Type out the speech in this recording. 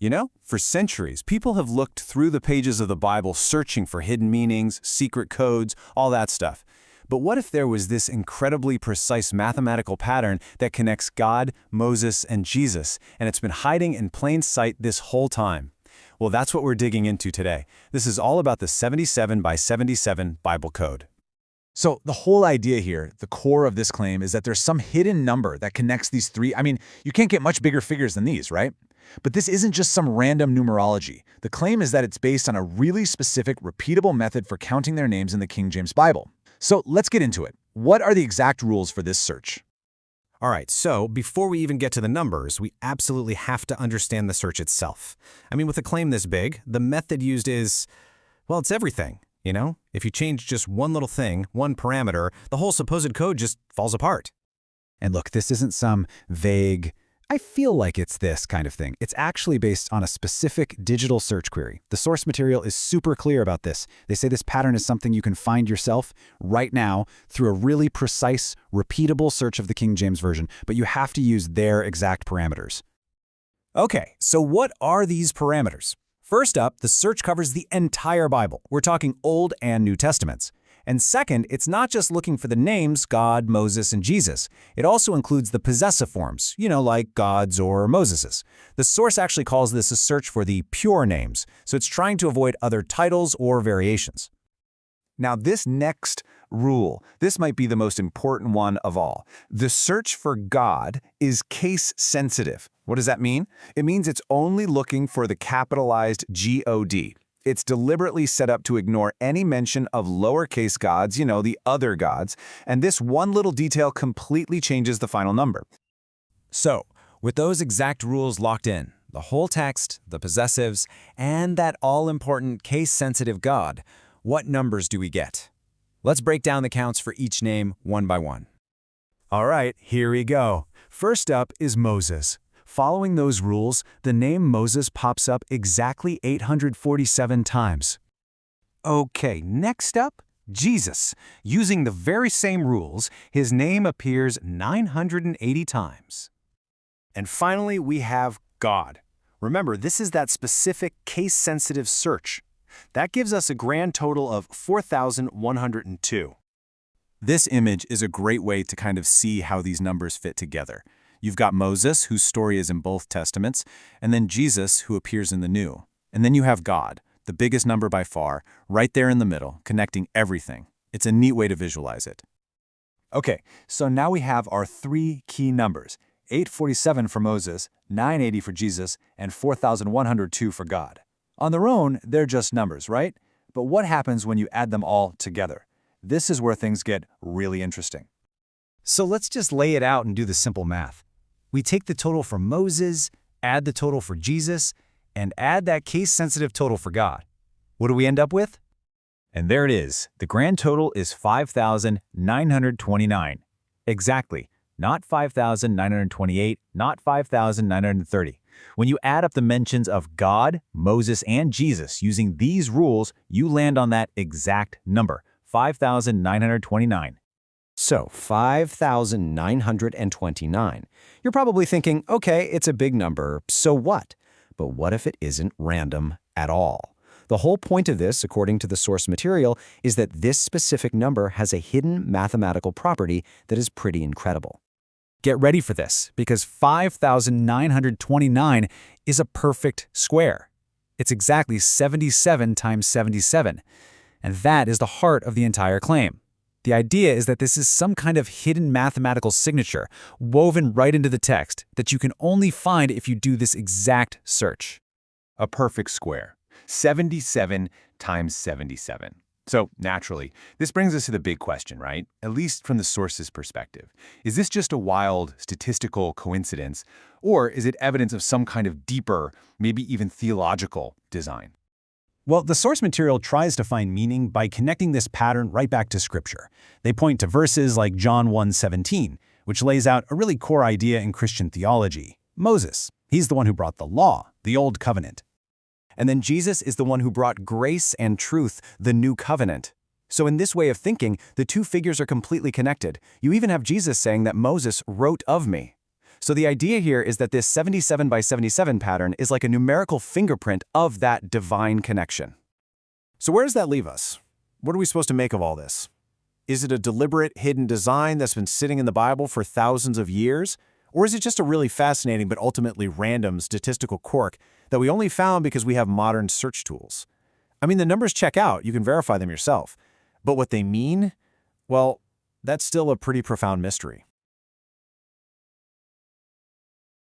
You know, for centuries, people have looked through the pages of the Bible searching for hidden meanings, secret codes, all that stuff. But what if there was this incredibly precise mathematical pattern that connects God, Moses, and Jesus, and it's been hiding in plain sight this whole time? Well, that's what we're digging into today. This is all about the 77 by 77 Bible code. So the whole idea here, the core of this claim, is that there's some hidden number that connects these three. I mean, you can't get much bigger figures than these, right? But this isn't just some random numerology. The claim is that it's based on a really specific, repeatable method for counting their names in the King James Bible. So let's get into it. What are the exact rules for this search? All right, so before we even get to the numbers, we absolutely have to understand the search itself. I mean, with a claim this big, the method used is, well, it's everything, you know? If you change just one little thing, one parameter, the whole supposed code just falls apart. And look, this isn't some vague, I feel like it's this kind of thing. It's actually based on a specific digital search query. The source material is super clear about this. They say this pattern is something you can find yourself right now through a really precise, repeatable search of the King James Version, but you have to use their exact parameters. Okay, so what are these parameters? First up, the search covers the entire Bible. We're talking Old and New Testaments. And second, it's not just looking for the names God, Moses, and Jesus. It also includes the possessive forms, you know, like God's or Moses's. The source actually calls this a search for the pure names, so it's trying to avoid other titles or variations. Now, this next rule, this might be the most important one of all. The search for God is case sensitive. What does that mean? It means it's only looking for the capitalized God. It's deliberately set up to ignore any mention of lowercase gods, you know, the other gods, and this one little detail completely changes the final number. So, with those exact rules locked in, the whole text, the possessives, and that all-important case-sensitive God, what numbers do we get? Let's break down the counts for each name one by one. All right, here we go. First up is Moses. Following those rules, the name Moses pops up exactly 847 times. Okay, next up, Jesus. Using the very same rules, his name appears 980 times. And finally, we have God. Remember, this is that specific case-sensitive search. That gives us a grand total of 4,102. This image is a great way to kind of see how these numbers fit together. You've got Moses, whose story is in both Testaments, and then Jesus, who appears in the New. And then you have God, the biggest number by far, right there in the middle, connecting everything. It's a neat way to visualize it. Okay, so now we have our three key numbers, 847 for Moses, 980 for Jesus, and 4,102 for God. On their own, they're just numbers, right? But what happens when you add them all together? This is where things get really interesting. So let's just lay it out and do the simple math. We take the total for Moses, add the total for Jesus, and add that case-sensitive total for God. What do we end up with? And there it is. The grand total is 5,929. Exactly. Not 5,928, not 5,930. When you add up the mentions of God, Moses, and Jesus using these rules, you land on that exact number, 5,929. So, 5,929. You're probably thinking, okay, it's a big number, so what? But what if it isn't random at all? The whole point of this, according to the source material, is that this specific number has a hidden mathematical property that is pretty incredible. Get ready for this, because 5,929 is a perfect square. It's exactly 77 times 77, and that is the heart of the entire claim. The idea is that this is some kind of hidden mathematical signature woven right into the text that you can only find if you do this exact search. A perfect square, 77 times 77. So, naturally, this brings us to the big question, right? At least from the source's perspective. Is this just a wild statistical coincidence, or is it evidence of some kind of deeper, maybe even theological design? Well, the source material tries to find meaning by connecting this pattern right back to Scripture. They point to verses like John 1:17, which lays out a really core idea in Christian theology. Moses, he's the one who brought the law, the Old Covenant. And then Jesus is the one who brought grace and truth, the New Covenant. So in this way of thinking, the two figures are completely connected. You even have Jesus saying that Moses wrote of me. So the idea here is that this 77 by 77 pattern is like a numerical fingerprint of that divine connection. So where does that leave us? What are we supposed to make of all this? Is it a deliberate, hidden design that's been sitting in the Bible for thousands of years? Or is it just a really fascinating but ultimately random statistical quirk that we only found because we have modern search tools? I mean, the numbers check out, you can verify them yourself. But what they mean? Well, that's still a pretty profound mystery.